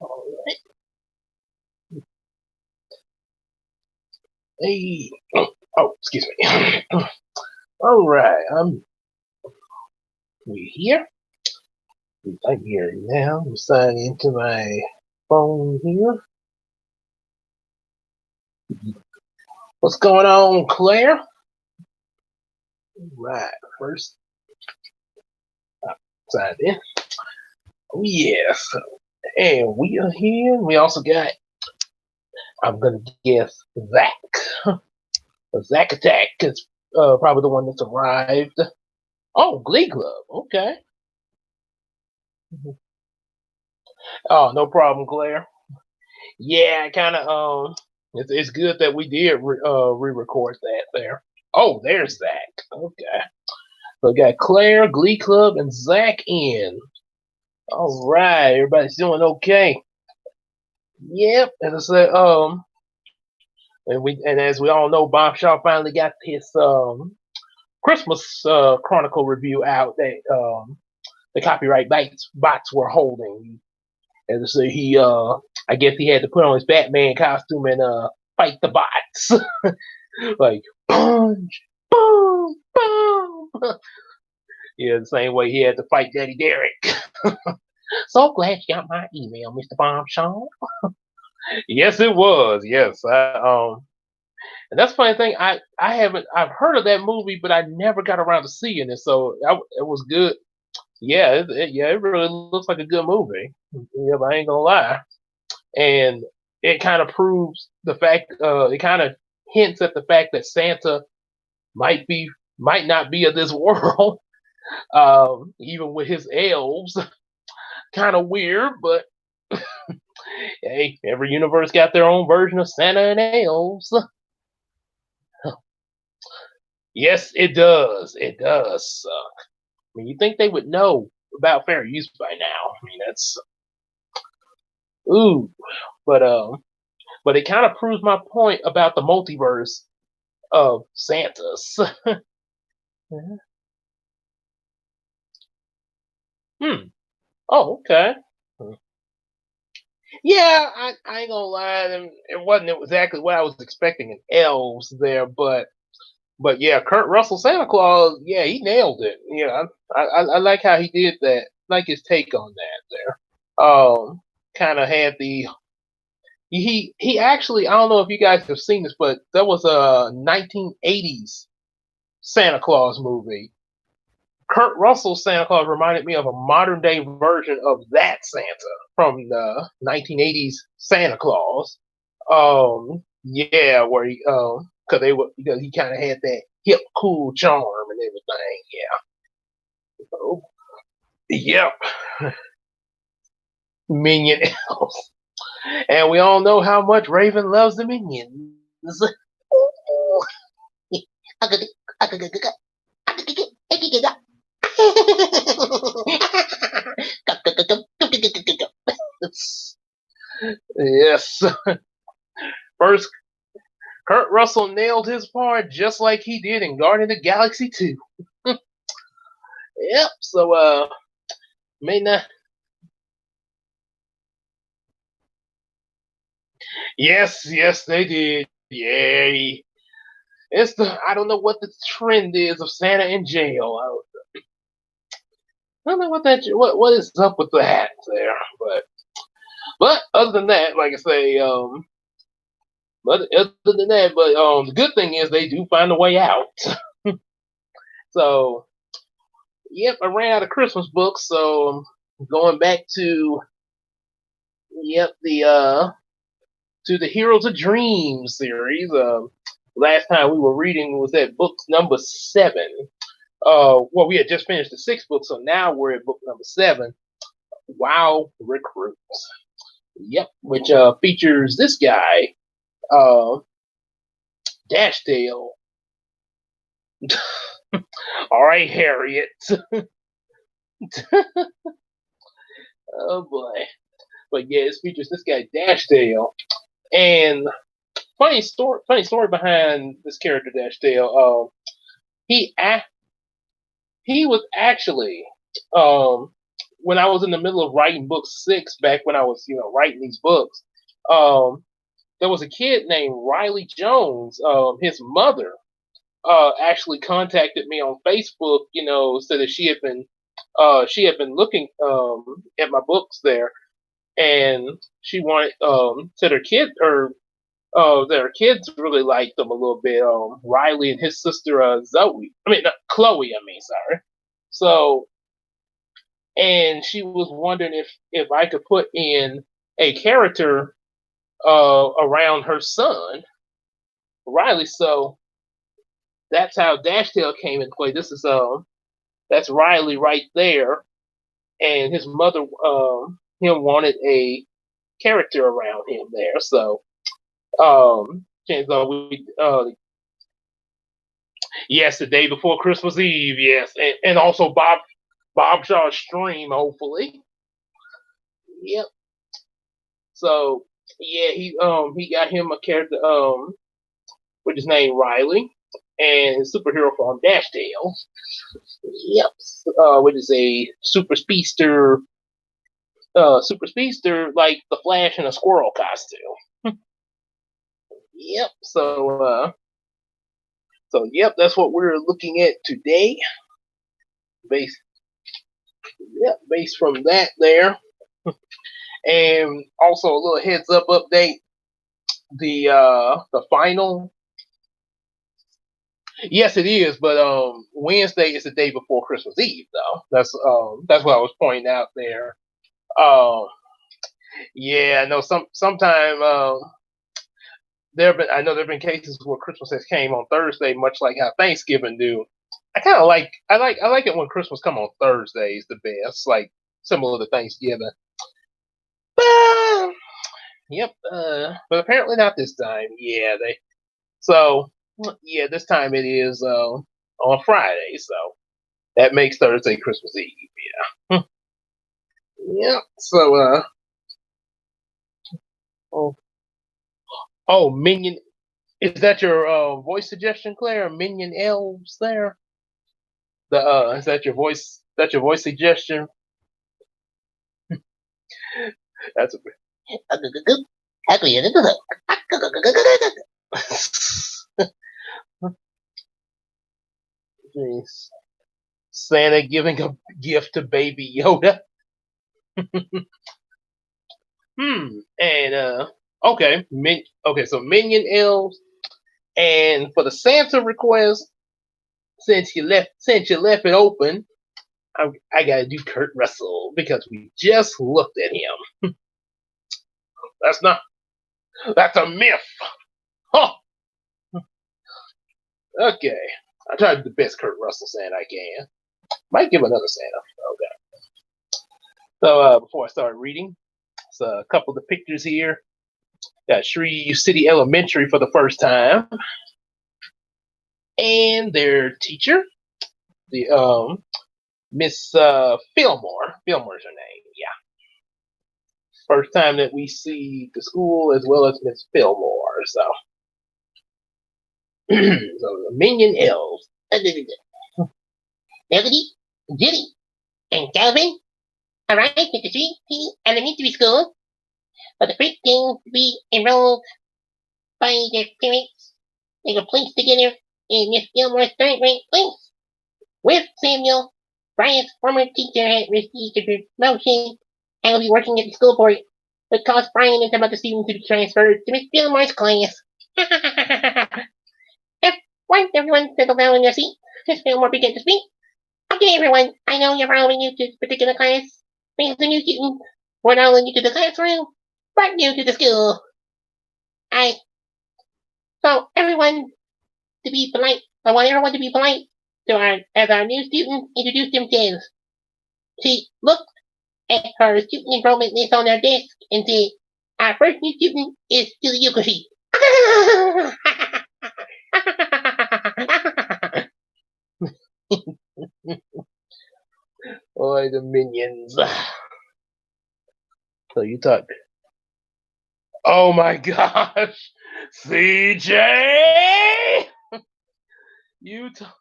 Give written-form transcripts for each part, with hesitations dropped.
All right. Hey. Oh, excuse me. All right. We here. I'm here now. I'm signing into my phone here. What's going on, Claire? Right. First, sign in. Oh, yes. And we are here. We also got, I'm going to guess, Zach. Zach Attack is probably the one that's arrived. Oh, Glee Club. Okay. Oh, no problem, Claire. Yeah, kind of. It's good that we did re-record that there. Oh, there's Zach. Okay, so we got Claire, Glee Club, and Zach in. All right, everybody's doing okay. Yep, as I said, and as we all know, Bob Shaw finally got his Christmas Chronicle review out that the copyright bots were holding. As I say, I guess he had to put on his Batman costume and fight the bots. Like punch, boom, boom. Yeah, the same way he had to fight Daddy Derek. So glad you got my email, Mr. Bombshell. Yes, it was. Yes, and that's the funny thing. I've heard of that movie, but I never got around to seeing it. So it was good. Yeah, it really looks like a good movie. Yeah, I ain't gonna lie. And it kind of proves the fact. It kind of hints at the fact that Santa might be might not be of this world. Even with his elves, kind of weird, but hey, every universe got their own version of Santa and elves. Yes, it does. It does suck. I mean, you think they would know about fair use by now? I mean, that's ooh, but but it kind of proves my point about the multiverse of Santas. Hmm. Oh, okay. Yeah, I ain't gonna lie. It wasn't exactly what I was expecting in elves there, but yeah, Kurt Russell Santa Claus, yeah, he nailed it. Yeah, I like how he did that. Like his take on that there. Kind of had the he actually, I don't know if you guys have seen this, but there was a 1980s Santa Claus movie. Kurt Russell's Santa Claus reminded me of a modern day version of that Santa from the 1980s Santa Claus. Yeah, where he because they were because he kind of had that hip cool charm and everything. Yeah. So, yep. Minion elves, and we all know how much Raven loves the minions. Yes. First, Kurt Russell nailed his part just like he did in Guardian of the Galaxy 2. Yep. So, may not. Yes, they did. Yeah. It's the I don't know what the trend is of Santa in jail. I don't know what is up with that there, but other than that, like I say, but other than that, but the good thing is they do find a way out. So yep, I ran out of Christmas books, so I'm going back to yep the Heroes of Dream series. Last time we were reading was at book number 7. Well, we had just finished the 6th book, so now we're at book number 7. WoW Recruits. Yep, which features this guy, uh, Dashdale. All right, Harriet. Oh boy, but yeah, it features this guy Dashdale, and funny story behind this character Dashdale. He he was actually um when I was in the middle of writing book 6 back when I was writing these books. Um, there was a kid named Riley Jones. His mother actually contacted me on Facebook. Said that she had been looking at my books there, and she wanted said her kid or their kids really liked them a little bit. Riley and his sister Zoe. I mean Chloe. I mean, sorry. So, and she was wondering if I could put in a character around her son Riley. So that's how Dashtail came into play. This is that's Riley right there, and his mother him wanted a character around him there. So chances are we yes, the day before Christmas Eve, yes, and also Bob Shaw's stream, hopefully. Yep. So yeah, he got him a character with his name Riley, and his superhero form Dashtail. Yep. Which is a super speedster like the Flash in a squirrel costume. Yep. So yep, that's what we're looking at today. Based based from that there. And also a little heads up update. The final. Yes, it is, but Wednesday is the day before Christmas Eve, though. That's what I was pointing out there. Um, yeah, I know sometime I know there have been cases where Christmas has came on Thursday, much like how Thanksgiving do. I like it when Christmas come on Thursdays the best, like similar to Thanksgiving. But, yep, but apparently not this time. So yeah, this time it is on Friday, so that makes Thursday Christmas Eve. Yeah. Yep. So oh, oh, Minion, is that your voice suggestion, Claire? Minion elves there? Is that your voice? That your voice suggestion? That's a Jeez. Santa giving a gift to Baby Yoda. And okay, so Minion elves, and for the Santa request, since you left it open, I gotta do Kurt Russell because we just looked at him. That's not that's a myth. Huh. Okay. I tried the best Kurt Russell Santa I can. Might give another Santa. Okay. So before I start reading, it's a couple of the pictures here. Got Shreve City Elementary for the first time, and their teacher, the Miss Fillmore. Fillmore's her name. Yeah. First time that we see the school as well as Miss Fillmore. So, so the Minion Elves. Melody, Judy, and Calvin arrived at the Sweet Pea Elementary School for the first game to be enrolled by their parents. They were placed together in Miss Gilmore's third grade class. With Samuel, Brian's former teacher had received a promotion and will be working at the school board, but caused Brian and some other students to be transferred to Miss Gilmore's class. Once everyone settled down in their seat, Miss Gilmore began to speak. Okay, everyone, I know you're probably new to this particular class. Being the new student, we're not only new to the classroom, but new to the school. So everyone to be polite. I want everyone to be polite as our new student introduced themselves. She looked at her student enrollment list on her desk and said, "Our first new student is Julie Yukoshi." Boy, the Minions. So you talk. Oh my gosh, CJ! You talk.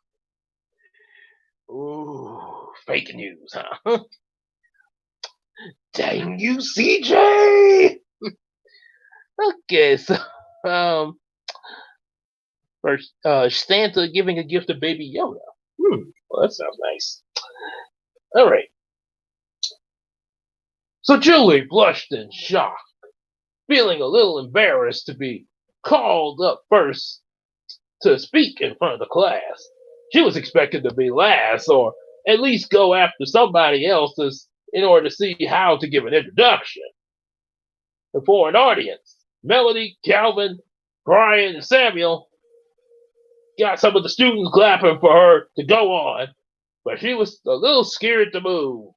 Ooh, fake news, huh? Dang you, CJ! Okay, so um, first, Santa giving a gift to Baby Yoda. Well, that sounds nice. All right. So Julie blushed in shock, feeling a little embarrassed to be called up first to speak in front of the class. She was expected to be last, or at least go after somebody else in order to see how to give an introduction before an audience. Melody, Calvin, Brian, and Samuel got some of the students clapping for her to go on, but she was a little scared to move.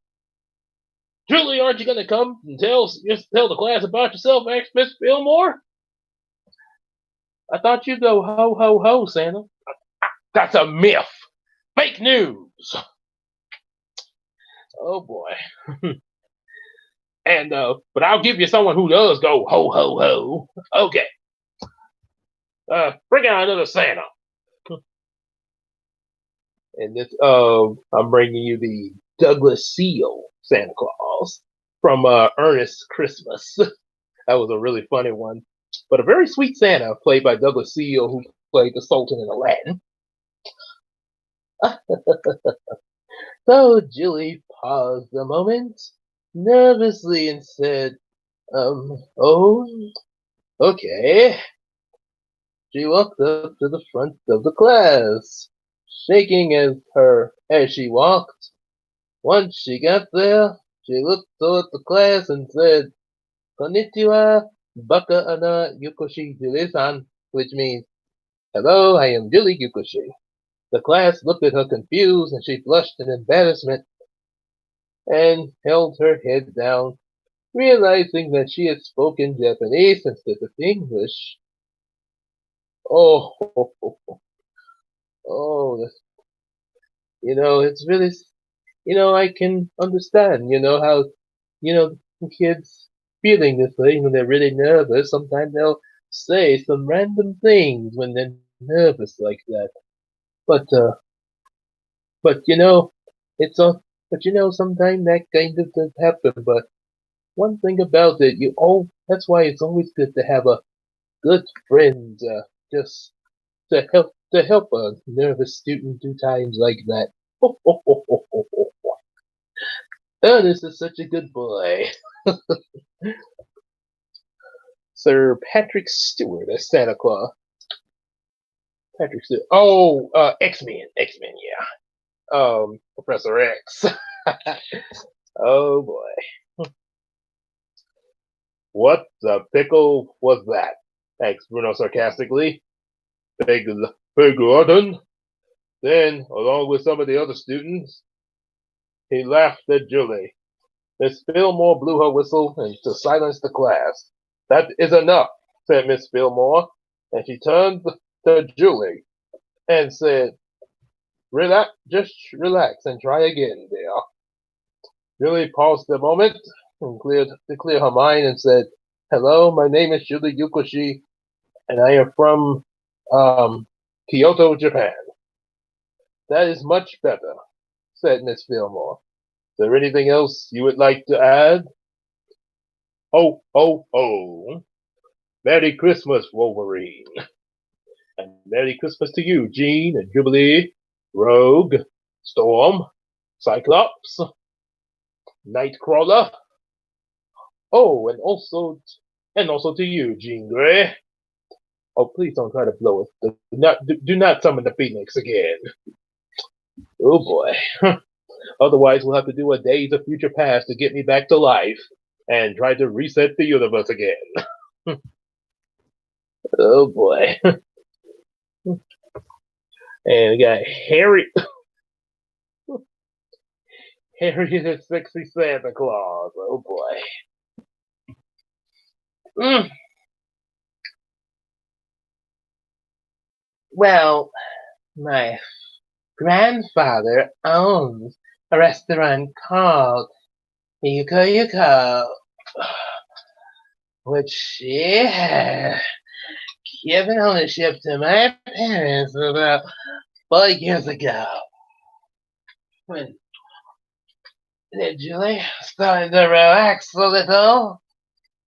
Julie, aren't you going to come and tell the class about yourself? Asked Miss Fillmore. I thought you'd go ho ho ho, Santa. That's a myth. Fake news. Oh boy. And but I'll give you someone who does go ho ho ho. Okay. Bring out another Santa. And this I'm bringing you the Douglas Seal Santa Claus from Ernest Christmas. That was a really funny one. But a very sweet Santa played by Douglas Seal, who played the Sultan in Aladdin. So Julie paused a moment nervously and said, oh, okay. She walked up to the front of the class, shaking as she walked. Once she got there, she looked toward the class and said, Konnichiwa, Baka ana Yukoshi Julie-san, which means, hello, I am Julie Yukoshi. The class looked at her confused and she blushed in embarrassment and held her head down, realizing that she had spoken Japanese instead of English. Oh, oh, it's really, I can understand, how, kids feeling this way when they're really nervous. Sometimes they'll say some random things when they're nervous like that. But it's a, but sometimes that kind of does happen. But one thing about it, that's why it's always good to have a good friend, just to help a nervous student do times like that. Ernest is such a good boy. Sir Patrick Stewart as Santa Claus. Patrick Stewart. Oh, X-Men. X-Men, yeah. Professor X. Oh boy. What the pickle was that? Asked Bruno sarcastically. Beg pardon. Then, along with some of the other students, he laughed at Julie. Miss Fillmore blew her whistle and to silence the class. That is enough, said Miss Fillmore, and she turned to Julie and said, just relax and try again, dear. Julie paused a moment and to clear her mind and said, hello, my name is Julie Yukoshi, and I am from Kyoto, Japan. That is much better, said Miss Fillmore. Is there anything else you would like to add? Ho, ho, ho. Merry Christmas, Wolverine. And Merry Christmas to you, Jean and Jubilee, Rogue, Storm, Cyclops, Nightcrawler. Oh, and also to you, Jean Grey. Oh, please don't try to blow it. Do not summon the Phoenix again. Oh boy. Otherwise, we'll have to do a Days of Future Past to get me back to life and try to reset the universe again. Oh boy. And we got Harry. Harry the Sexy Santa Claus. Oh boy. Well, my grandfather owns a restaurant called Yuko Yuko, which had given ownership to my parents about 4 years ago. When said Julie, starting to relax a little.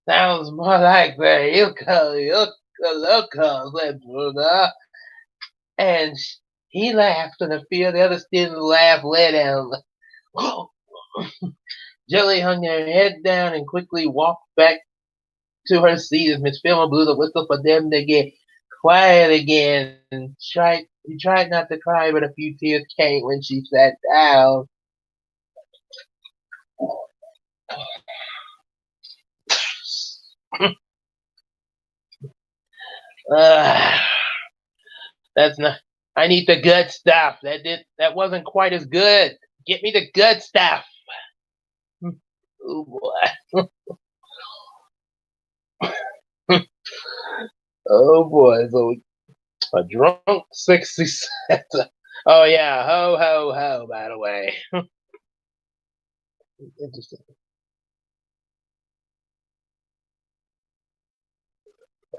Sounds more like the yucca, said Bruna. And he laughed, and a few of the other students laughed with him. Julie hung her head down and quickly walked back to her seat as Miss Fillmore blew the whistle for them to get quiet again. She tried not to cry, but a few tears came when she sat down. uh, that's not. I need the good stuff. That wasn't quite as good. Get me the good stuff. Oh boy. Oh boy. So a drunk 67. Oh yeah, ho ho ho. By the way, interesting.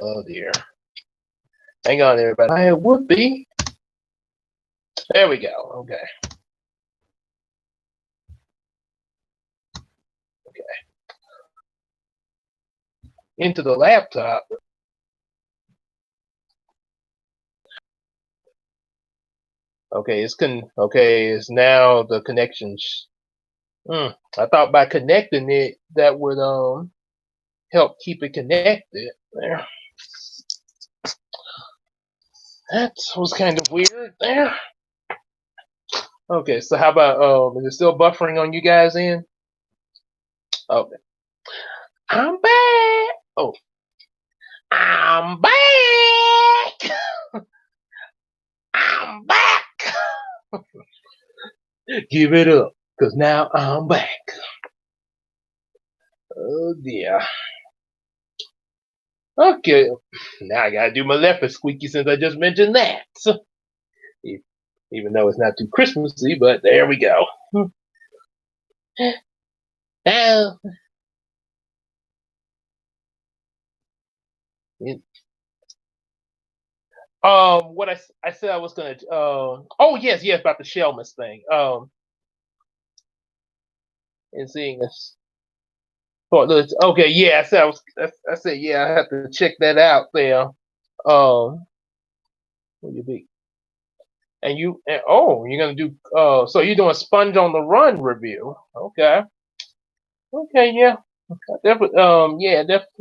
Oh dear. Hang on, everybody. I would be. There we go. Okay. Into the laptop. Okay, it's now the connection. I thought by connecting it that would help keep it connected. There. That was kind of weird there. Okay, so how about is it still buffering on you guys in? Okay. I'm back. Oh. I'm back. I'm back. Give it up, cause now I'm back. Oh dear. Okay, now I gotta do my left squeaky since I just mentioned that. Even though it's not too Christmassy, but there we go. Well, What I said I was gonna. Oh yes, about the Shelmus thing. And seeing this. Okay, yeah, I said yeah, I have to check that out there. What you be? You're gonna do. So you're doing Sponge on the Run review. Okay. Okay, yeah. Definitely.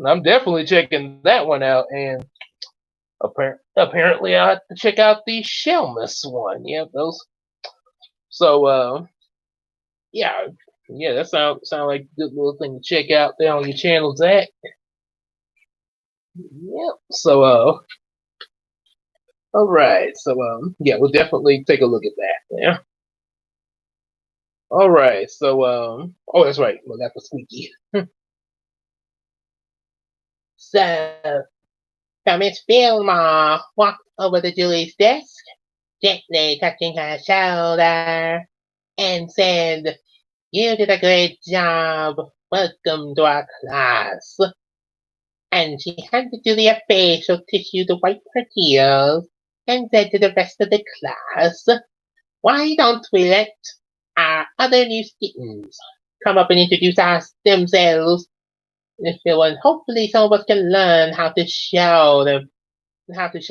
I'm definitely checking that one out, and apparently I have to check out the Shelmus one. Yeah, those. So, yeah, that sound like a good little thing to check out there on your channel, Zach. Yep. So, all right. So, yeah, we'll definitely take a look at that. Yeah. All right. So, oh, that's right. Well, that's a squeaky. so Miss Fillmore walked over to Julie's desk, gently touching her shoulder, and said, "You did a great job. Welcome to our class." And she handed Julie a facial tissue to wipe her tears, and said to the rest of the class, "Why don't we let our other new students come up and introduce themselves? And hopefully some of us can learn how to show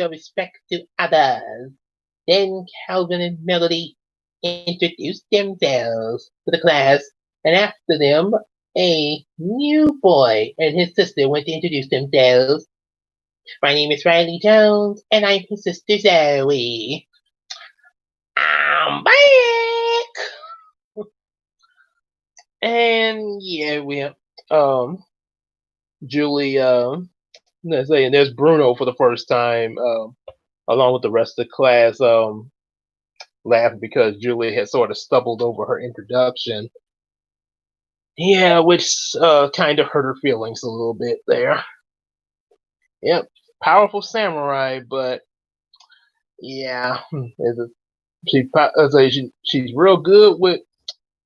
respect to others." Then Calvin and Melody introduced themselves to the class, and after them, a new boy and his sister went to introduce themselves. "My name is Riley Jones, and I'm his sister Zoe." I'm back! And yeah, Julie, there's Bruno for the first time, along with the rest of the class, laughing because Julie had sort of stumbled over her introduction. Yeah, which kind of hurt her feelings a little bit there. Yep, powerful samurai, but yeah, she's real good with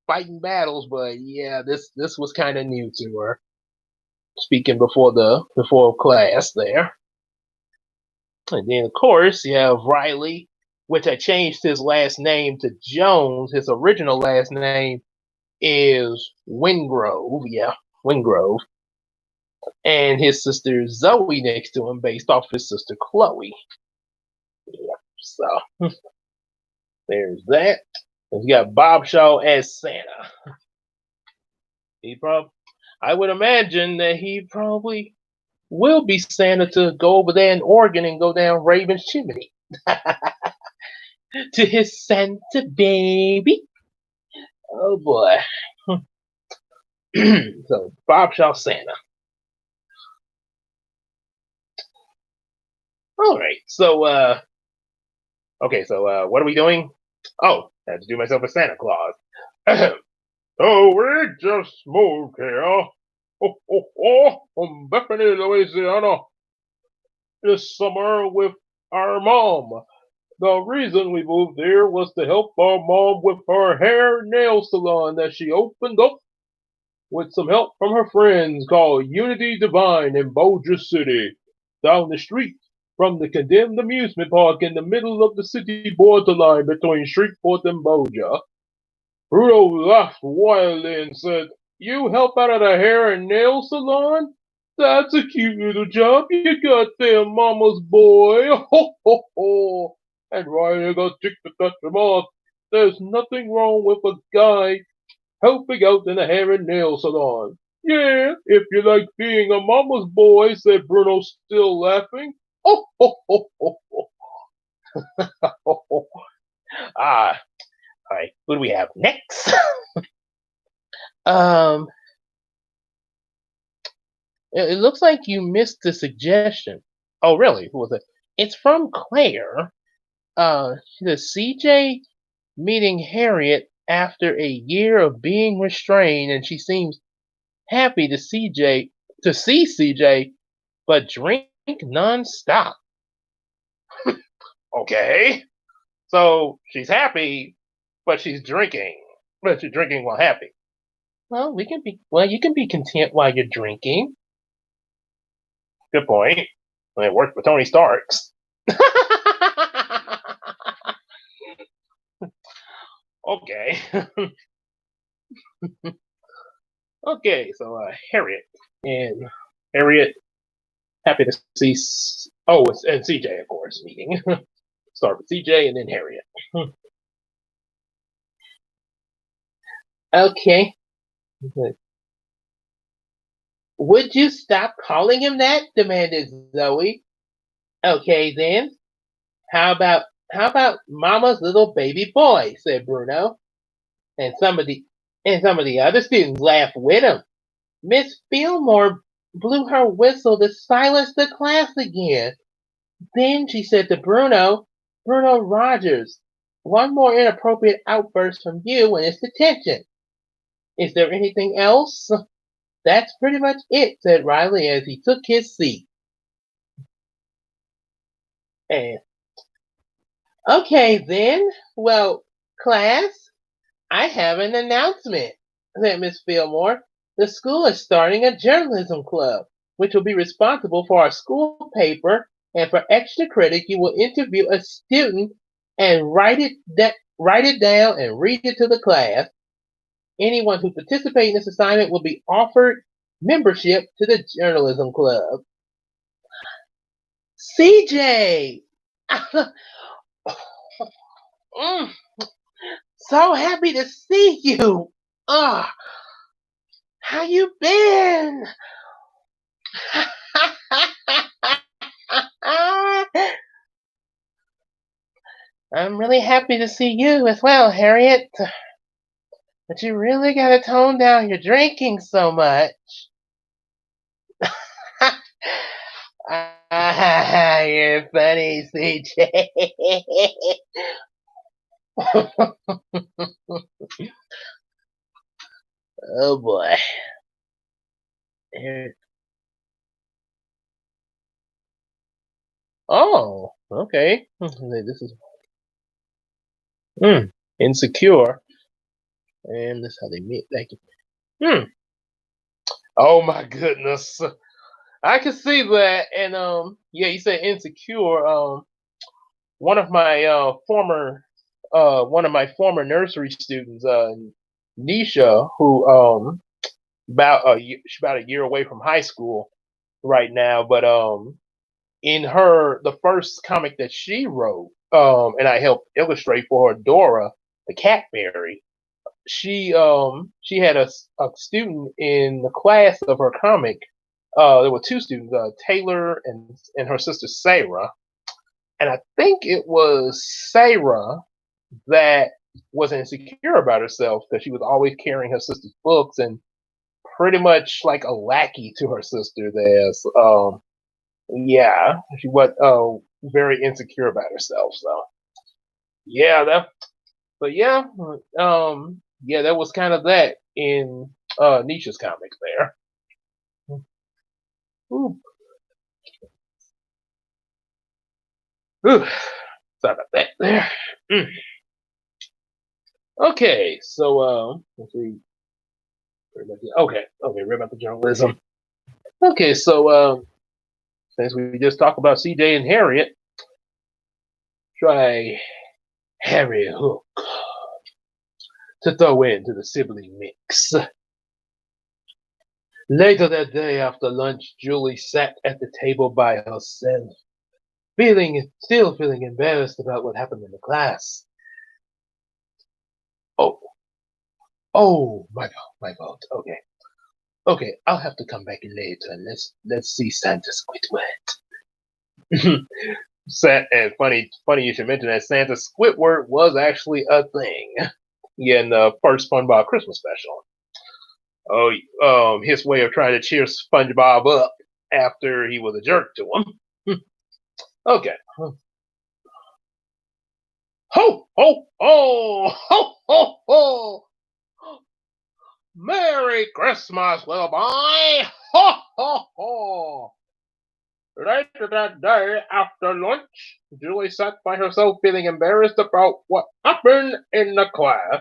fighting battles, but yeah, this was kind of new to her. Speaking before class there, and then of course you have Riley, which I changed his last name to Jones. His original last name is Wingrove. Yeah, Wingrove. And his sister Zoe next to him, based off his sister Chloe. Yeah, so there's that. And we got Bob Shaw as Santa. I would imagine that he probably will be Santa to go over there in Oregon and go down Raven's chimney to his Santa baby. Oh boy. So Bob Shaw Santa. All right. So what are we doing? Oh, I had to do myself a Santa Claus. Oh, we just moved here. From Bethany, Louisiana this summer with our mom. The reason we moved here was to help our mom with her hair and nail salon that she opened up with some help from her friends called Unity Divine in Bossier City, down the street from the condemned amusement park in the middle of the city borderline between Shreveport and Bossier. Bruno laughed wildly and said, "You help out at a hair and nail salon? That's a cute little job you got there, mama's boy. Ho, ho, ho." And Ryan got ticked to cut him off. There's nothing wrong with a guy helping out in a hair and nail salon. Yeah, if you like being a mama's boy, said Bruno, still laughing. Ho, ho, ho, ho, ho. Ah, all right, who do we have next? um, it looks like you missed the suggestion. Oh, really? Who was it? It's from Claire. The CJ meeting Harriet after a year of being restrained, and she seems happy to see CJ, but drink nonstop. Okay, so she's happy, but she's drinking. But she's drinking while happy. Well, you can be content while you're drinking. Good point. It worked for Tony Starks. Okay. Okay, so Harriet. And Harriet, happy to see. And CJ, of course, meeting. Start with CJ and then Harriet. Okay. Would you stop calling him that? Demanded Zoe. Okay then. How about Mama's little baby boy? Said Bruno. And some of the other students laughed with him. Miss Fillmore blew her whistle to silence the class again. Then she said to Bruno Rogers, one more inappropriate outburst from you and it's detention. Is there anything else? That's pretty much it, said Riley as he took his seat. And okay then, well, class, I have an announcement, said Miss Fillmore. The school is starting a journalism club, which will be responsible for our school paper, and for extra credit, you will interview a student and write it down and read it to the class. Anyone who participates in this assignment will be offered membership to the journalism club. CJ! So happy to see you. How you been? I'm really happy to see you as well, Harriet. But you really gotta tone down your drinking so much. You're funny, CJ. Oh boy. Oh, okay. This is Insecure. And this is how they meet. Thank you. Oh my goodness. I can see that. And yeah, you said Insecure. One of my former nursery students, Nisha, who she's about a year away from high school right now, but in her the first comic that she wrote, and I helped illustrate for her, Dora the Catberry. She had a student in the class of her comic. There were two students, Taylor and her sister Sarah, and I think it was Sarah that was insecure about herself because she was always carrying her sister's books and pretty much like a lackey to her sister. There's yeah, she was very insecure about herself. So yeah, but yeah, yeah, that was kind of that in Nisha's comics there. Ooh. Ooh. Sorry about that there. Mm. Okay, so let's see. Okay, we're about the journalism. Okay, so since we just talked about CJ and Harriet, try Harry Hook to throw into the sibling mix. Later that day after lunch, Julie sat at the table by herself, still feeling embarrassed about what happened in the class. Oh, oh, my fault. Okay, I'll have to come back later and let's see Santa Squidward. And funny you should mention that Santa Squidward was actually a thing. Yeah, in the first SpongeBob Christmas special. Oh, his way of trying to cheer SpongeBob up after he was a jerk to him. Okay. Ho, ho, ho, ho, ho, ho. Merry Christmas, little boy. Ho, ho, ho. Later that day, after lunch, Julie sat by herself feeling embarrassed about what happened in the class.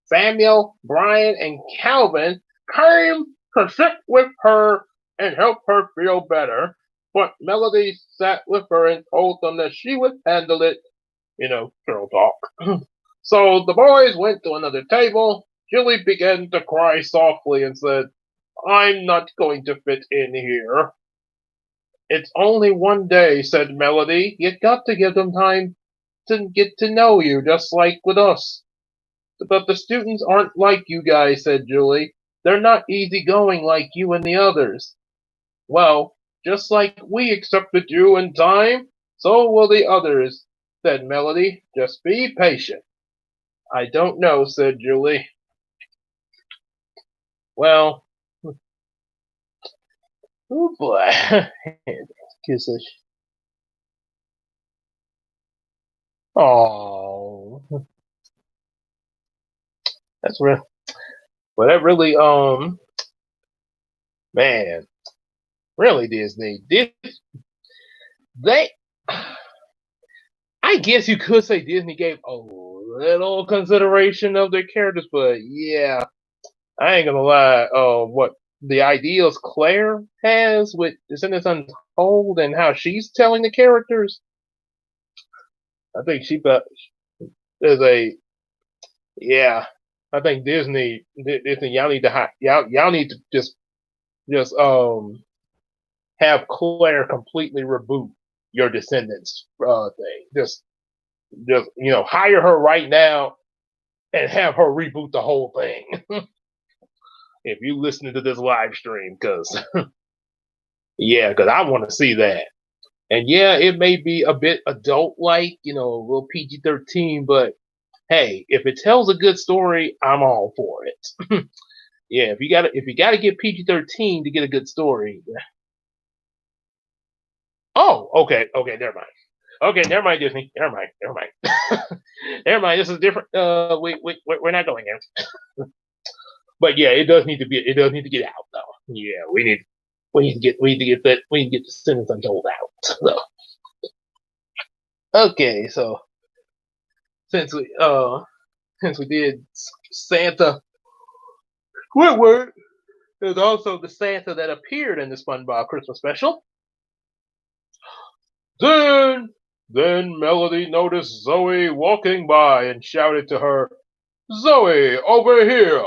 Samuel, Brian, and Calvin came to sit with her and help her feel better, but Melody sat with her and told them that she would handle it, girl talk. So the boys went to another table. Julie began to cry softly and said, I'm not going to fit in here. It's only one day, said Melody. You've got to give them time to get to know you, just like with us. But the students aren't like you guys, said Julie. They're not easygoing like you and the others. Well, just like we accepted you in time, so will the others, said Melody. Just be patient. I don't know, said Julie. Well, oh boy. Kisses. Oh, that's real. But that really, man, really Disney. They, I guess you could say Disney gave a little consideration of their characters, but yeah, I ain't gonna lie. What the ideals Claire has with Descendants Untold and how she's telling the characters, I think there's a yeah. I think Disney, y'all need to y'all need to just have Claire completely reboot your Descendants thing. Just hire her right now and have her reboot the whole thing. If you listening to this live stream, because because I want to see that. And yeah, it may be a bit adult like, a little PG-13, but hey, if it tells a good story, I'm all for it. Yeah, if you gotta get PG-13 to get a good story. Oh, okay, never mind. Okay, never mind, Disney. Never mind. Never mind. This is different. We're not going there. But yeah, it does need to get out though. Yeah, we need to get the sentence untold out. So okay, so since we uh since we did Santa Squidward, there's also the Santa that appeared in the SpongeBob Christmas special. Then Melody noticed Zoe walking by and shouted to her, Zoe, over here!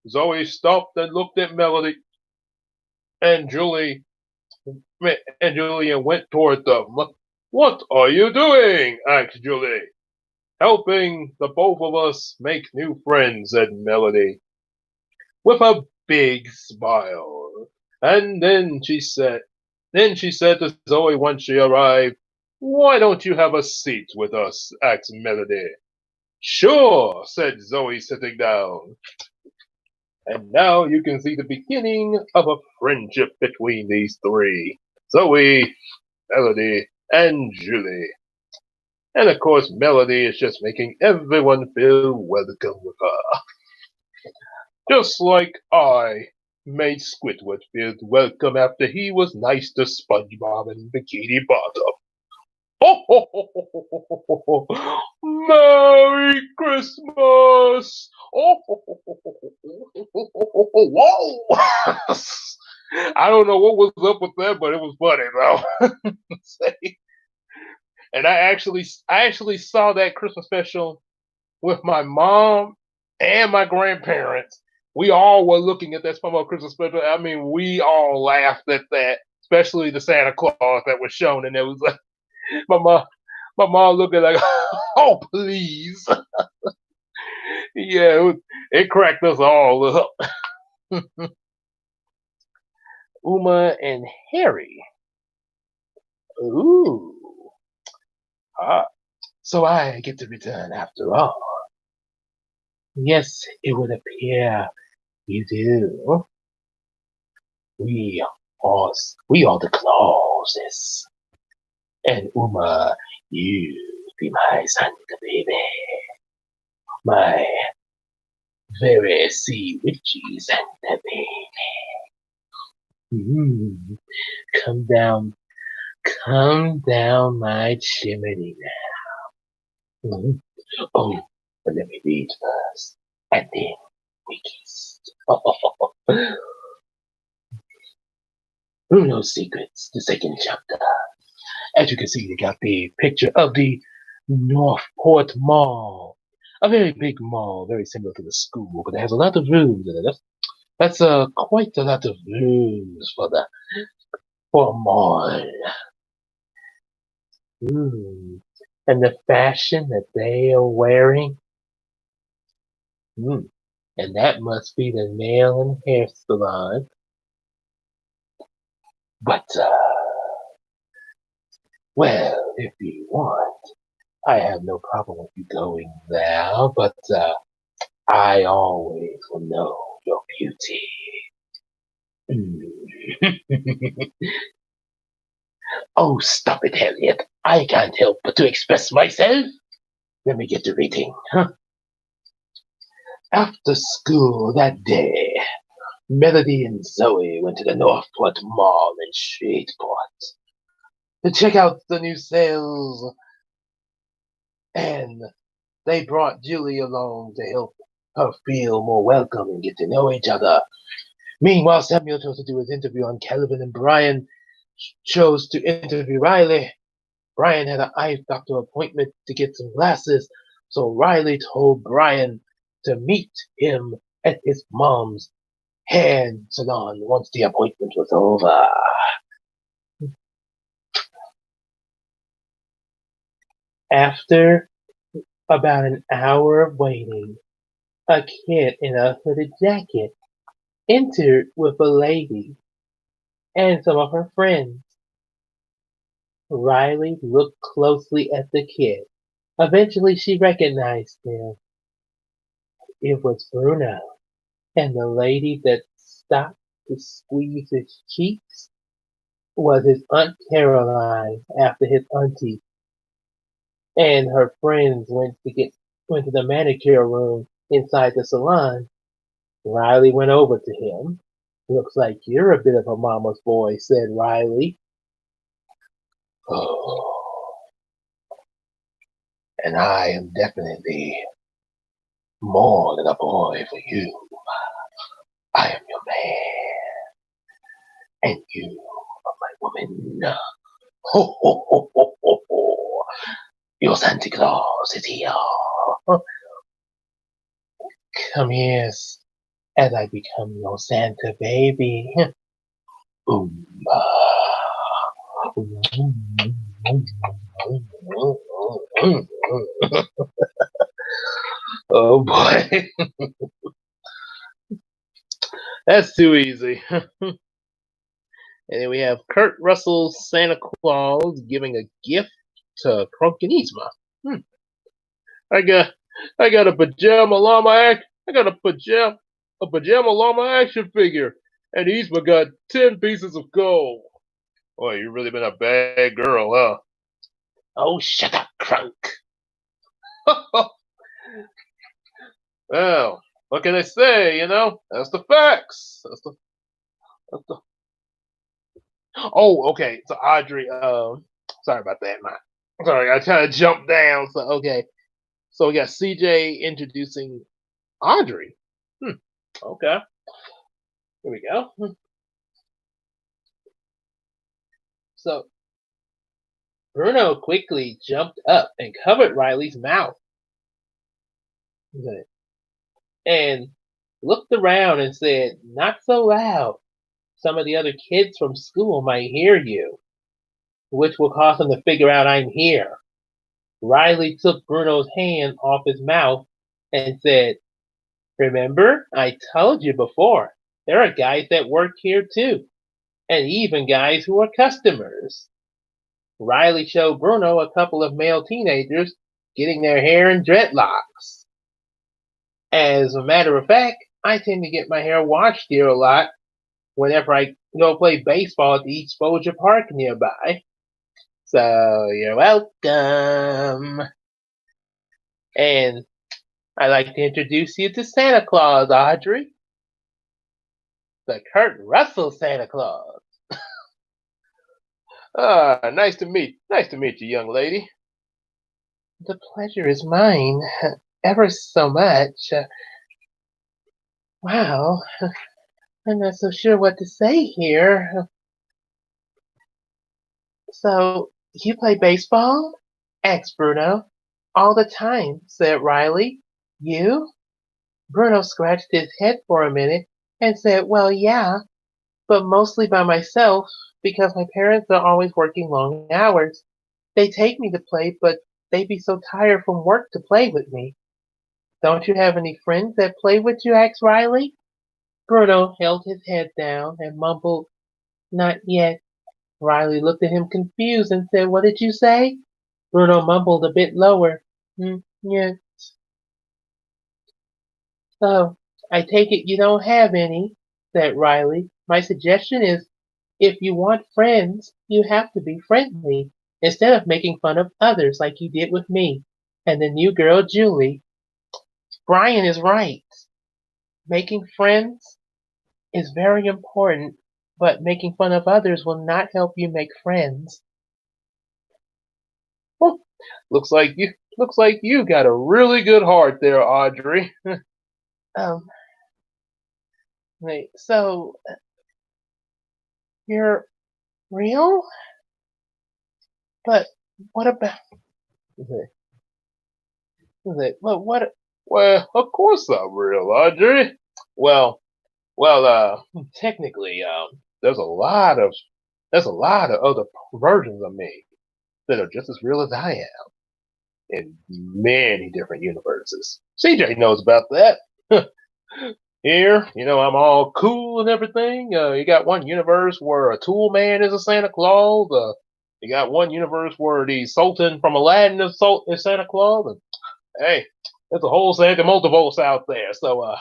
Zoe stopped and looked at Melody, and Julian went toward them. What are you doing? Asked Julie. Helping the both of us make new friends, said Melody, with a big smile. And then she said to Zoe once she arrived, why don't you have a seat with us? Asked Melody. Sure, said Zoe, sitting down. And now you can see the beginning of a friendship between these three, Zoe, Melody, and Julie. And of course, Melody is just making everyone feel welcome with her. Just like I made Squidward feel welcome after he was nice to SpongeBob and Bikini Bottom. Ho, ho, ho, ho, ho, ho, ho. Merry Christmas! Oh, ho, ho, ho, ho, ho, ho, ho, ho, whoa! I don't know what was up with that, but it was funny though. And I actually saw that Christmas special with my mom and my grandparents. We all were looking at that SpongeBob Christmas special. I mean, we all laughed at that, especially the Santa Claus that was shown, and it was like my mom, my mom looking like, "Oh, please." Yeah, it cracked us all up. Uma and Harry. Ooh. Ah, so I get to return after all. Yes, it would appear you do. We we are the Clauses. And Uma, you be my Santa baby. My very sea witchy Santa baby. Mm, come down, come down my chimney now. Mm. Oh, but let me read first, and then we kiss. Bruno's Secrets, the second chapter. As you can see, they got the picture of the Northport Mall. A very big mall, very similar to the school, but it has a lot of rooms in it. That's quite a lot of rooms for a mall. And the fashion that they are wearing. And that must be the nail and hair salon. But well, if you want, I have no problem with you going there, but I always will know your beauty. Oh, stop it, Harriet. I can't help but to express myself. Let me get to reading. After school that day, Melody and Zoe went to the Northport Mall in Shreveport to check out the new sales, and they brought Julie along to help her feel more welcome and get to know each other. Meanwhile, Samuel chose to do his interview on Calvin, and Brian chose to interview Riley. Brian had an eye doctor appointment to get some glasses, so Riley told Brian to meet him at his mom's hair salon once the appointment was over. After about an hour of waiting, a kid in a hooded jacket entered with a lady and some of her friends. Riley looked closely at the kid. Eventually, she recognized him. It was Bruno, and the lady that stopped to squeeze his cheeks was his Aunt Caroline after his auntie and her friends went to the manicure room inside the salon. Riley went over to him. Looks like you're a bit of a mama's boy, said Riley. Oh, and I am definitely more than a boy for you. I am your man, and you are my woman. Ho, ho, ho, ho, ho, ho. Your Santa Claus is here. come here as I become your Santa baby. Boom. Oh boy, that's too easy. And then we have Kurt Russell's Santa Claus giving a gift to Krunk and Yzma. I got I got a pajama llama action figure, and Yzma got 10 pieces of gold. Boy, you really been a bad girl, huh? Oh, shut up, Krunk. Well, what can I say? That's the facts. That's the. Oh, okay. So Audrey, sorry about that, man. Sorry, I kind of jumped down. So okay, so we got CJ introducing Audrey. Okay, here we go. So Bruno quickly jumped up and covered Riley's mouth. Okay. And looked around and said, "Not so loud. Some of the other kids from school might hear you, which will cause them to figure out I'm here." Riley took Bruno's hand off his mouth and said, "Remember, I told you before, there are guys that work here too, and even guys who are customers." Riley showed Bruno a couple of male teenagers getting their hair in dreadlocks. As a matter of fact, I tend to get my hair washed here a lot whenever I go play baseball at the Exposure Park nearby. So you're welcome. And I'd like to introduce you to Santa Claus, Audrey. The Kurt Russell Santa Claus. Nice to meet you, young lady. The pleasure is mine, ever so much. Wow, I'm not so sure what to say here. So, you play baseball? Asked Bruno. All the time, said Riley. You? Bruno scratched his head for a minute and said, well, yeah, but mostly by myself because my parents are always working long hours. They take me to play, but they be so tired from work to play with me. Don't you have any friends that play with you? Asked Riley. Bruno held his head down and mumbled, not yet. Riley looked at him confused and said, what did you say? Bruno mumbled a bit lower. Yeah. Oh, I take it you don't have any, said Riley. My suggestion is, if you want friends, you have to be friendly, instead of making fun of others like you did with me and the new girl, Julie. Brian is right. Making friends is very important, but making fun of others will not help you make friends. Well, looks like you got a really good heart there, Audrey. um, wait, so you're real? But what about what? Well, of course I'm real, Audrey. Well, technically, there's a lot of other versions of me that are just as real as I am in many different universes. CJ knows about that. Here, I'm all cool and everything. You got one universe where a tool man is a Santa Claus. You got one universe where the Sultan from Aladdin is Santa Claus. And hey, there's a whole Santa multiverse out there. So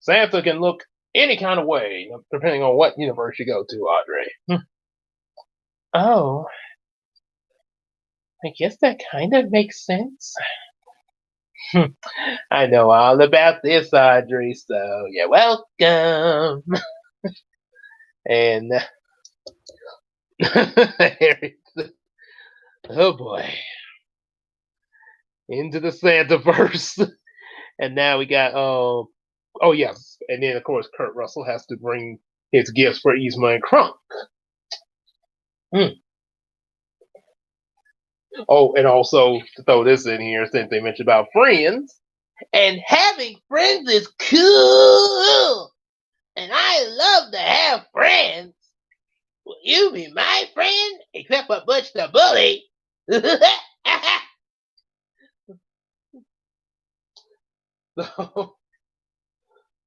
Santa can look any kind of way, depending on what universe you go to, Audrey. Oh, I guess that kind of makes sense. I know all about this, Audrey, so you're welcome. And oh boy, into the Santaverse. And now we got oh yes, and then of course Kurt Russell has to bring his gifts for Yzma and Krunk. Oh, and also to throw this in here, since they mentioned about friends, And having friends is cool. And I love to have friends. Will you be my friend? Except for Butch the Bully.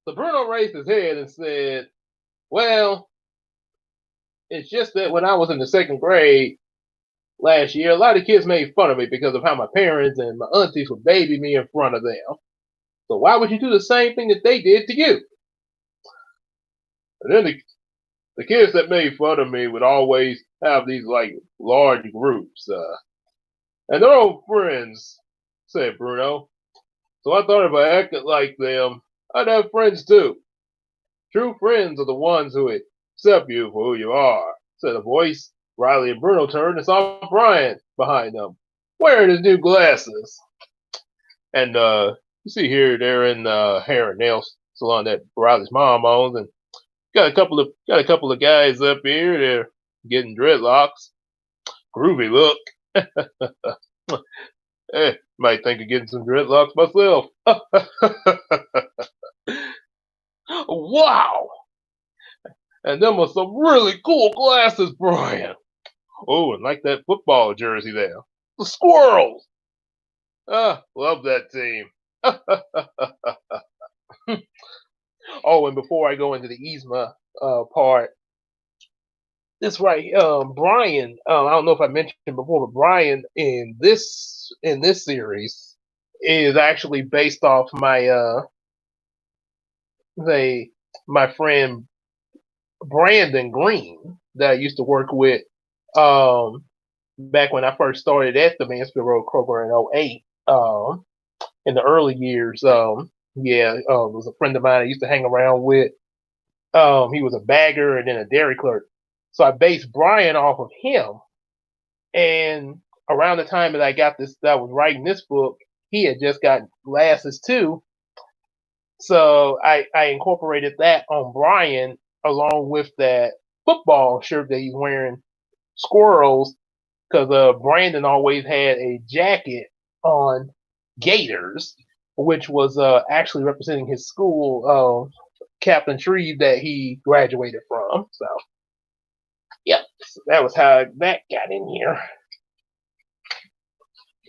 So Bruno raised his head and said, well, it's just that when I was in the second grade last year, a lot of kids made fun of me because of how my parents and my aunties would baby me in front of them. So why would you do the same thing that they did to you? And then the kids that made fun of me would always have these like large groups, and they're all friends, said Bruno. So I thought if I acted like them, I'd have friends too. True friends are the ones who accept you for who you are, said a voice. Riley and Bruno turned and saw Brian behind them, wearing his new glasses. And you see here they're in hair and nail salon that Riley's mom owns, and got a couple of guys up here. They're getting dreadlocks. Groovy look. Might think of getting some dreadlocks myself. Wow! And them are some really cool glasses, Brian. Oh, and like that football jersey there. The Squirrels! Love that team. Oh, and before I go into the Yzma part, this right, Brian. I don't know if I mentioned before, but Brian in this series is actually based off my friend Brandon Green that I used to work with back when I first started at the Mansfield Road Kroger in '08. In the early years, it was a friend of mine I used to hang around with. He was a bagger and then a dairy clerk. So I based Brian off of him. And around the time that that I was writing this book, he had just got glasses too. So I incorporated that on Brian along with that football shirt that he's wearing, Squirrels, because Brandon always had a jacket on, Gators, which was actually representing his school, Captain Shreve, that he graduated from. So, yep, so that was how that got in here.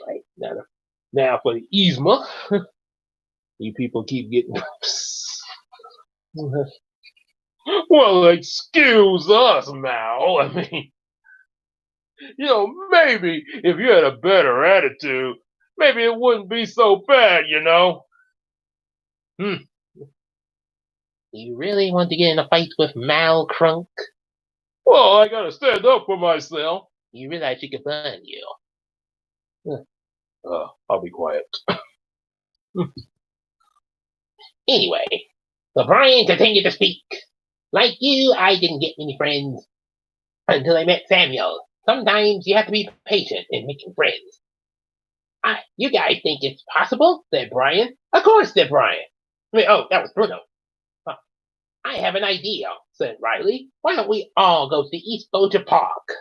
Right now for the Yzma, you people keep getting. Well, excuse us, Mal. I mean, maybe if you had a better attitude, maybe it wouldn't be so bad, Hmm. You really want to get in a fight with Mal Crunk? Well, I gotta stand up for myself. You realize she can burn you. I'll be quiet. Anyway, so Brian continued to speak. Like you, I didn't get many friends until I met Samuel. Sometimes you have to be patient in making friends. You guys think it's possible? Said Brian. Of course, said Brian. That was Bruno. I have an idea, said Riley. Why don't we all go to East Bolger Park?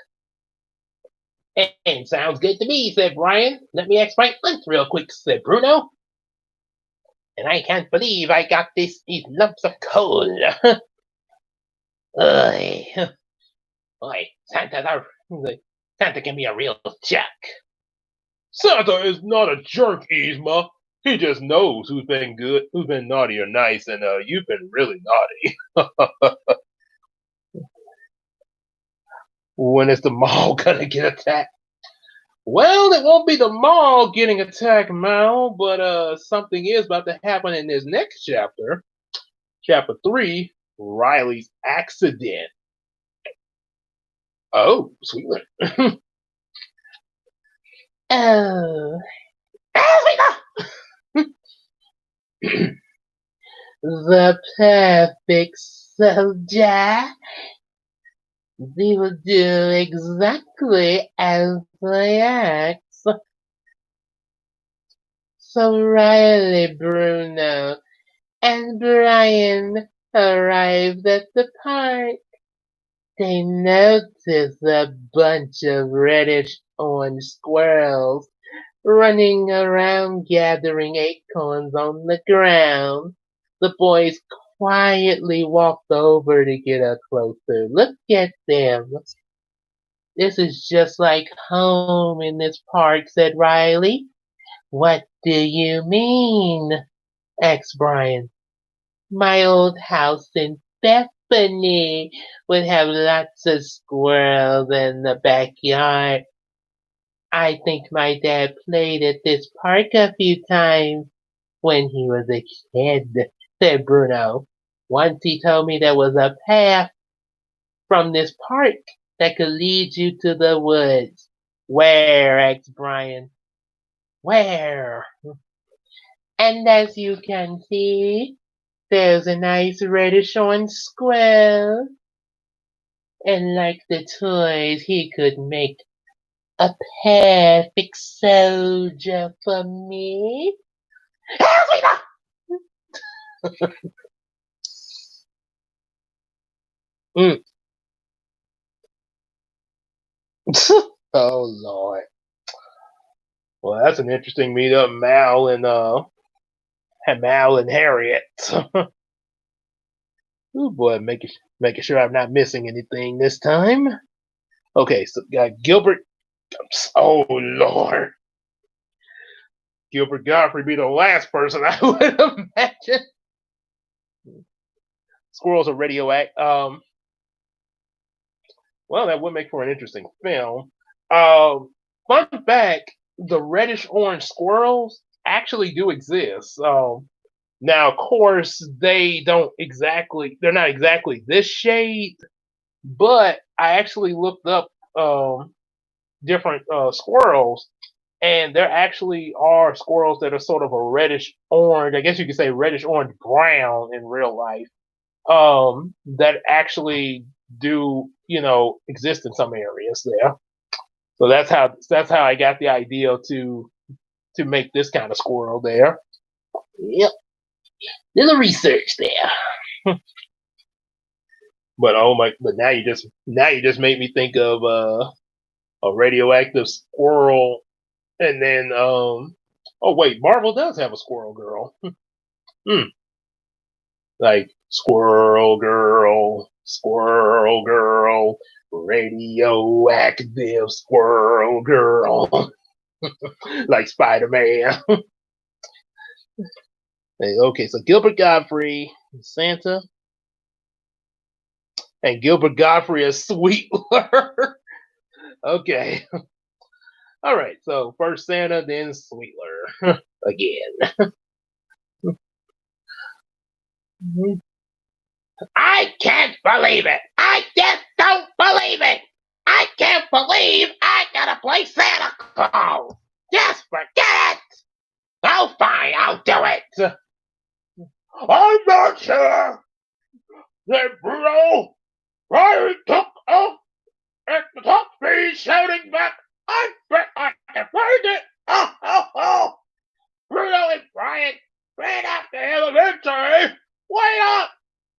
And sounds good to me, said Brian. Let me ask my aunt real quick, said Bruno. And I can't believe I got these lumps of coal. Boy, Santa can be a real jerk. Santa is not a jerk, Yzma. He just knows who's been good, who's been naughty or nice, and you've been really naughty. When is the mall gonna get attacked? Well, it won't be the mall getting attacked, Mal, but something is about to happen in this next chapter. Chapter 3, Riley's accident. Oh, sweet. Oh. The perfect soldier. They will do exactly as I ask. So Riley, Bruno, and Brian arrived at the park. They noticed a bunch of reddish orange squirrels running around gathering acorns on the ground. The boys quietly walked over to get a closer look at them. This is just like home in this park, said Riley. What do you mean? Asked Brian. My old house in Bethany would have lots of squirrels in the backyard. I think my dad played at this park a few times when he was a kid, said Bruno. Once he told me there was a path from this park that could lead you to the woods. Where? Asked Brian. Where? And as you can see, there's a nice reddish orange square. And like the toys, he could make a perfect soldier for me. Mm. Oh Lord. Well, that's an interesting meetup, Mal and Harriet. Oh boy, making sure I'm not missing anything this time. Okay, so got Gilbert. Oh Lord, Gilbert Godfrey be the last person I would imagine. Squirrels are radioactive. Well, that would make for an interesting film. Fun fact: the reddish orange squirrels actually do exist. Now, of course, they're not exactly this shade, but I actually looked up different squirrels, and there actually are squirrels that are sort of a reddish orange. I guess you could say reddish orange brown in real life. That actually do exist in some areas there. So that's how I got the idea to make this kind of squirrel there. Yep, little research there. But oh my! But now you just made me think of a radioactive squirrel, and then oh wait, Marvel does have a squirrel girl. Hmm. Like squirrel girl, radioactive squirrel girl, like Spider Man. Okay, so Gilbert Godfrey, Santa, and Gilbert Godfrey is Sweetler. Okay. All right. So first Santa, then Sweetler again. I can't believe it. I just don't believe it. I can't believe I gotta play Santa Claus. Just forget it. Oh, fine. I'll do it. I'm not sure that Bruno Riley took off at the top speed, shouting back, I bet I can find it! Oh, oh, oh! Bruno and Brian ran after him eventually. Wait up!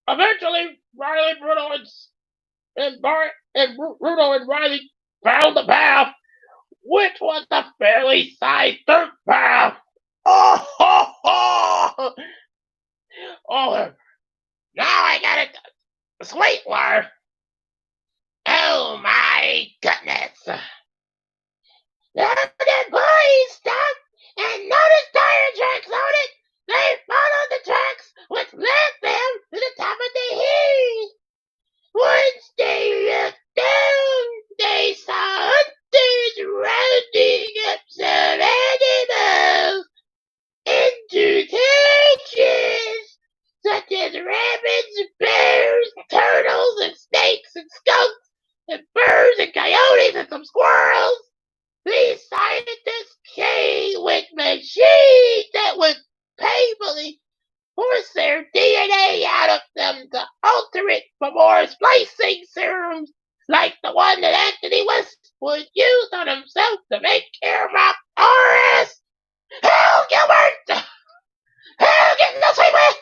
Eventually, Riley, Bruno and Riley found the path, which was a fairly sized dirt path. Oh, ho, ho! Oh, now I got it. Sweetler. Oh my goodness. Now the boys stopped and noticed tire tracks on it. They followed the tracks, which led them to the top of the hill. Once they looked down, they saw hunters rounding up some animals into cages, such as rabbits, bears, turtles, and snakes, and skunks, and birds, and coyotes, and some squirrels. These scientists came with machines that would painfully force their DNA out of them to alter it for more splicing serums like the one that Anthony West would use on himself to make Airlock RS. Hell, Gilbert! Hell, get in the same way!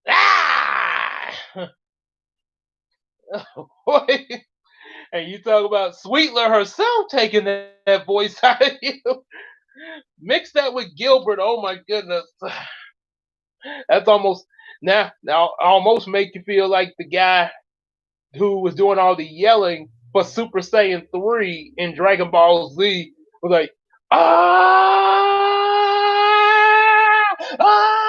Ah! Ah! Oh, boy. And you talk about Sweetler herself taking that voice out of you. Mix that with Gilbert. Oh my goodness. That's almost now almost make you feel like the guy who was doing all the yelling for Super Saiyan 3 in Dragon Ball Z was like, ah, ah,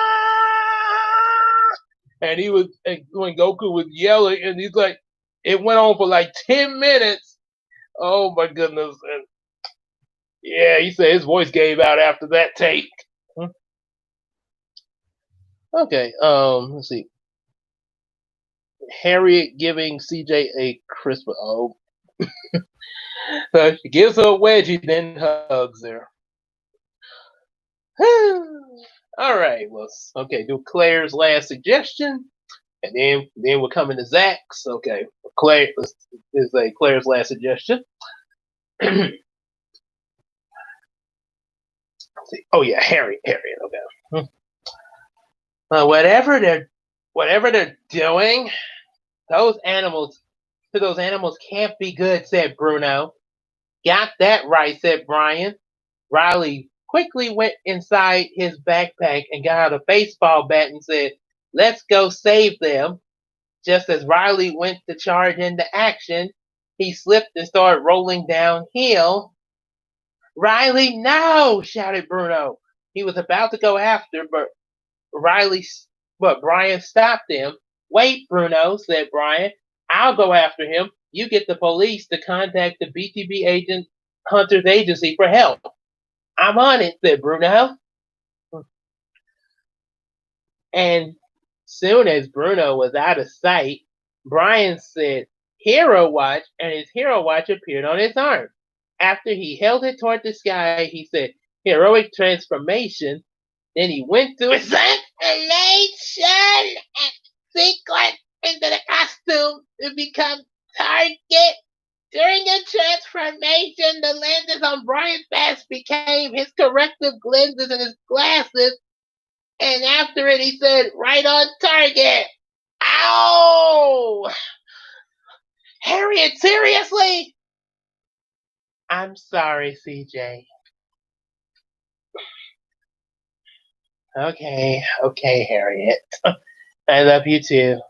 and he was and when Goku was yelling, and he's like, it went on for like 10 minutes. Oh my goodness! And yeah, he said his voice gave out after that take. Okay, let's see. Harriet giving CJ a Christmas. Oh, she gives her a wedgie, then hugs her. All right, well, okay. Do Claire's last suggestion, and then we're coming to Zach's. Okay, Claire is a Claire's last suggestion. Oh yeah, Harriet. Okay. Whatever they're doing, those animals can't be good," said Bruno. "Got that right," said Brian. Riley quickly went inside his backpack and got out a baseball bat and said, "Let's go save them." Just as Riley went to charge into action, he slipped and started rolling downhill. "Riley, no!" shouted Bruno. He was about to go after, but Brian stopped him. "Wait, Bruno," said Brian. "I'll go after him. You get the police to contact the BTB agent Hunter's agency for help." "I'm on it," said Bruno. And soon as Bruno was out of sight, Brian said, "Hero Watch," and his Hero Watch appeared on his arm. After he held it toward the sky, he said, "Heroic transformation." Then he went to his transformation and sequence into the costume to become Target. During the transformation, the lenses on Brian's mask became his corrective lenses and his glasses. And after it, he said, "Right on target." Ow! Harriet, seriously? I'm sorry, CJ. Okay, Harriet. I love you too.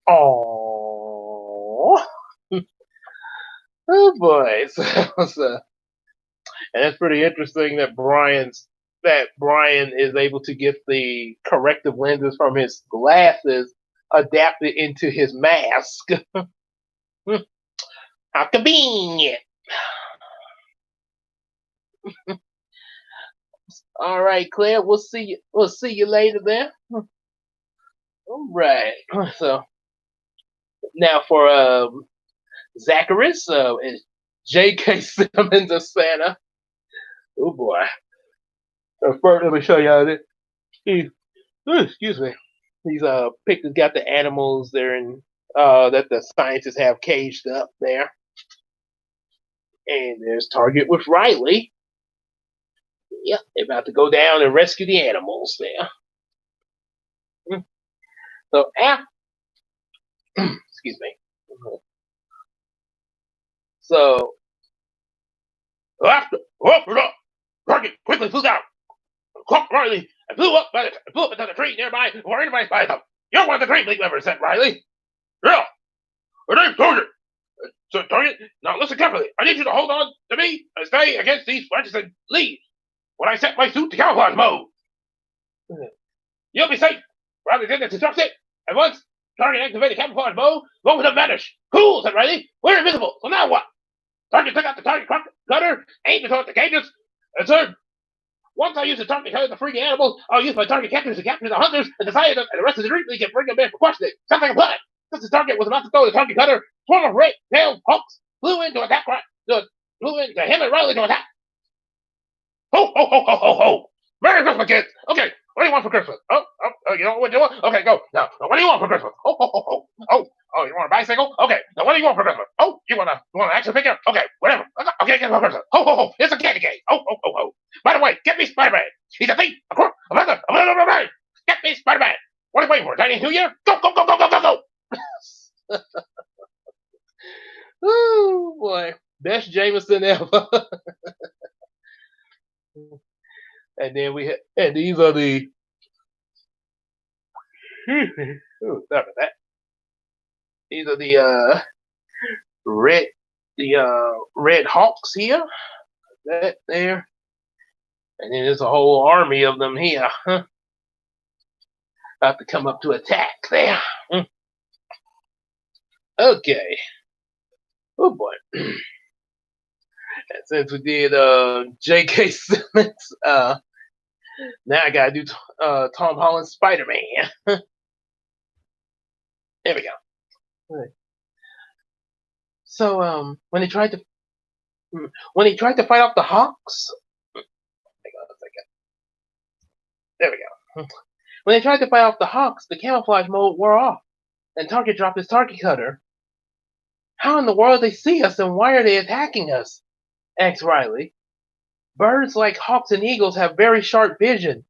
Oh, oh boy. And it's pretty interesting that Brian is able to get the corrective lenses from his glasses adapted into his mask. How convenient. All right, Claire. We'll see you later then. All right. So now for Zachary's is J.K. Simmons as Santa. Oh boy. First, let me show y'all this. Excuse me. These pictures got the animals there and that the scientists have caged up there. And there's Target with Riley. Yep, they're about to go down and rescue the animals there. So excuse me. So after Target quickly flew down. Caught Riley and flew up into the tree nearby before anybody spied them. "You're one of the Dream League members," said Riley. "Yeah, my name's Target," said Target. "Now listen carefully. I need you to hold on to me and stay against these registered leaves when I set my suit to camouflage mode. You'll be safe." Riley did instruct it, and once Target activated camouflage mode, both of them vanished. "Cool," said Riley. "We're invisible, so now what?" Target took out the target cutter, aimed it toward the cages, and said, "Once I use the target cutter to free the animals, I'll use my target captors to capture the hunters and decide and the rest of the Dream League can bring them in for questioning. Sounds like a plan." Since the target was about to throw the target cutter, a swarm of red-tailed hawks flew in to attack flew into him and Riley to attack. "Ho, ho, ho, ho, ho, ho! Merry Christmas, kids! Okay, what do you want for Christmas? You know what you want? Okay, go. Now, what do you want for Christmas? Ho, ho, ho, ho! Oh, you want a bicycle? Okay, now what do you want for Christmas? Oh, you want an action figure? Okay, whatever. Okay, get for Christmas. Ho, ho, ho! It's a candy cane. Ho, ho, ho, ho! By the way, get me Spider-Man. He's a thief, a crook, a murderer, a murderer. Get me Spider-Man. What are you waiting for? Chinese New Year? Go, go, go, go, go, go, go!" Oh boy, best Jameson ever. And then and these are the ooh, sorry about that. These are red red hawks here. That there, and then there's a whole army of them here. About to come up to attack there. Okay. Oh boy. And since we did J.K. Simmons, now I gotta do Tom Holland's Spider-Man. There we go. Right. So when he tried to fight off the Hawks, hang on a second. There we go. When they tried to fight off the Hawks, the camouflage mode wore off, and Target dropped his target cutter. How in the world they see us, and why are they attacking us? Asked Riley. Birds like hawks and eagles have very sharp vision,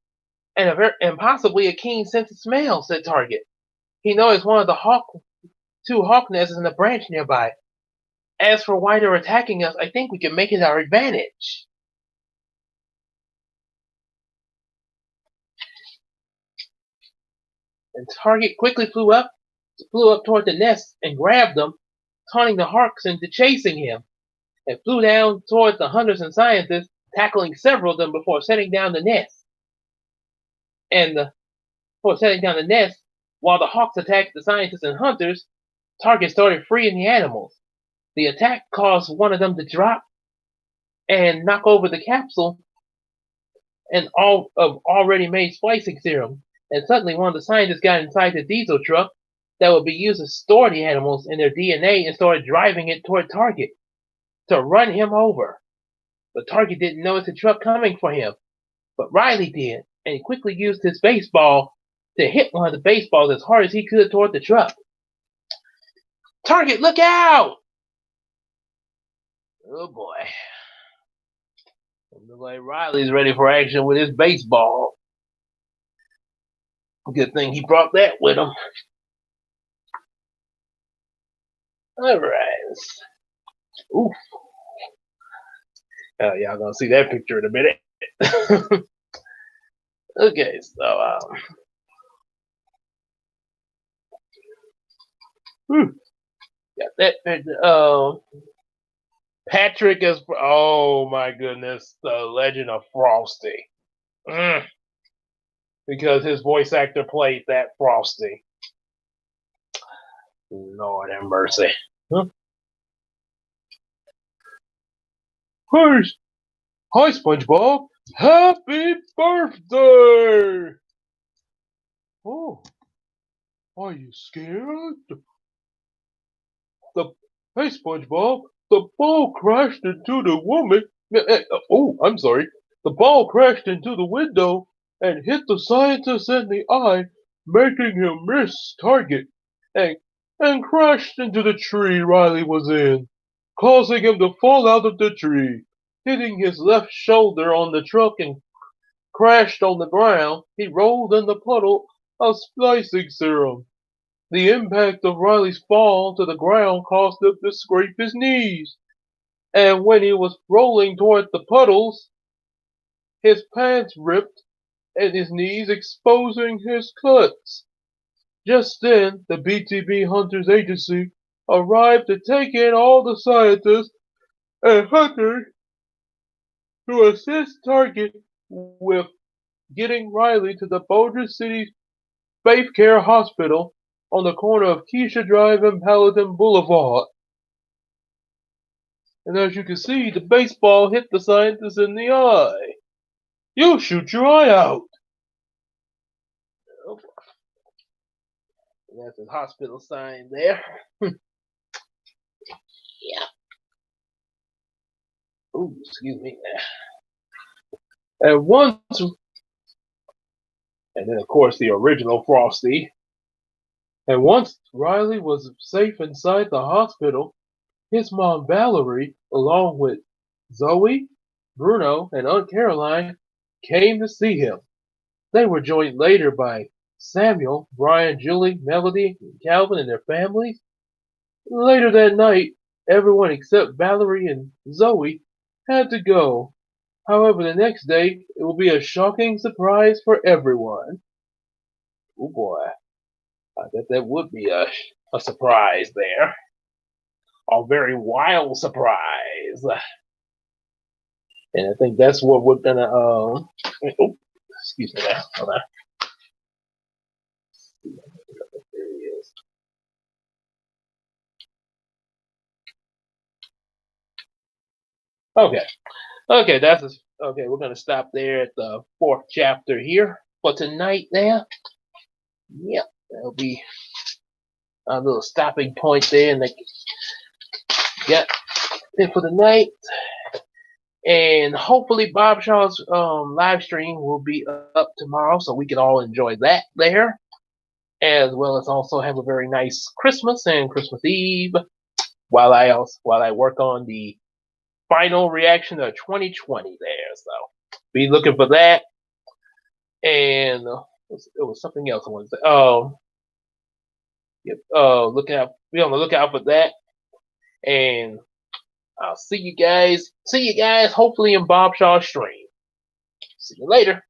and possibly a keen sense of smell, said Target. He noticed one of the two hawk nests in a branch nearby. As for why they're attacking us, I think we can make it our advantage. And Target quickly flew up toward the nest and grabbed them, taunting the hawks into chasing him, and flew down towards the hunters and scientists, tackling several of them before setting down the nest. Before setting down the nest, while the hawks attacked the scientists and hunters, Target started freeing the animals. The attack caused one of them to drop and knock over the capsule and all of already made splicing serum. And suddenly one of the scientists got inside the diesel truck that would be used to store the animals in their DNA and started driving it toward Target to run him over. But Target didn't notice the truck coming for him, but Riley did, and he quickly used his baseball to hit one of the baseballs as hard as he could toward the truck. Target, look out! Oh boy. Looks like Riley's ready for action with his baseball. Good thing he brought that with him. Alright. Oof. Y'all gonna see that picture in a minute. Okay, so got that picture. Patrick is, oh my goodness, the Legend of Frosty. Because his voice actor played that Frosty. Lord have mercy. First, hi SpongeBob, happy birthday! Oh, are you scared? Hey SpongeBob, the ball crashed into the woman. Oh, I'm sorry. The ball crashed into the window and hit the scientist in the eye, making him miss target, and crashed into the tree Riley was in, causing him to fall out of the tree, hitting his left shoulder on the truck and crashed on the ground. He rolled in the puddle of splicing serum. The impact of Riley's fall to the ground caused him to scrape his knees, and when he was rolling toward the puddles, his pants ripped and his knees exposing his cuts. Just then, the BTB Hunters Agency arrived to take in all the scientists and hunters to assist Target with getting Riley to the Boulder City Faith Care Hospital on the corner of Keisha Drive and Paladin Boulevard. And as you can see, the baseball hit the scientist in the eye. You'll shoot your eye out. Oh, that's a hospital sign there. Yeah. Ooh, excuse me. And then of course the original Frosty. And once Riley was safe inside the hospital, his mom Valerie, along with Zoe, Bruno, and Aunt Caroline, came to see him. They were joined later by Samuel, Brian, Julie, Melody, and Calvin and their families, Later that night, everyone except Valerie and Zoe had to go. However, the next day, it will be a shocking surprise for everyone. Oh boy, I bet that would be a surprise there. A very wild surprise. And I think that's what we're gonna, oh, excuse me now, hold on. There he is. Okay. Okay, okay. We're gonna stop there at the fourth chapter here for tonight. There, yep, that'll be a little stopping point there, and yeah, it for the night. And hopefully, Bob Shaw's live stream will be up tomorrow, so we can all enjoy that there, as well as also have a very nice Christmas and Christmas Eve while I work on the final reaction of 2020 there. So be looking for that. And it was something else I wanted to say. Oh, yep. Be on the lookout for that. And I'll see you guys. See you guys hopefully in Bob Shaw's stream. See you later.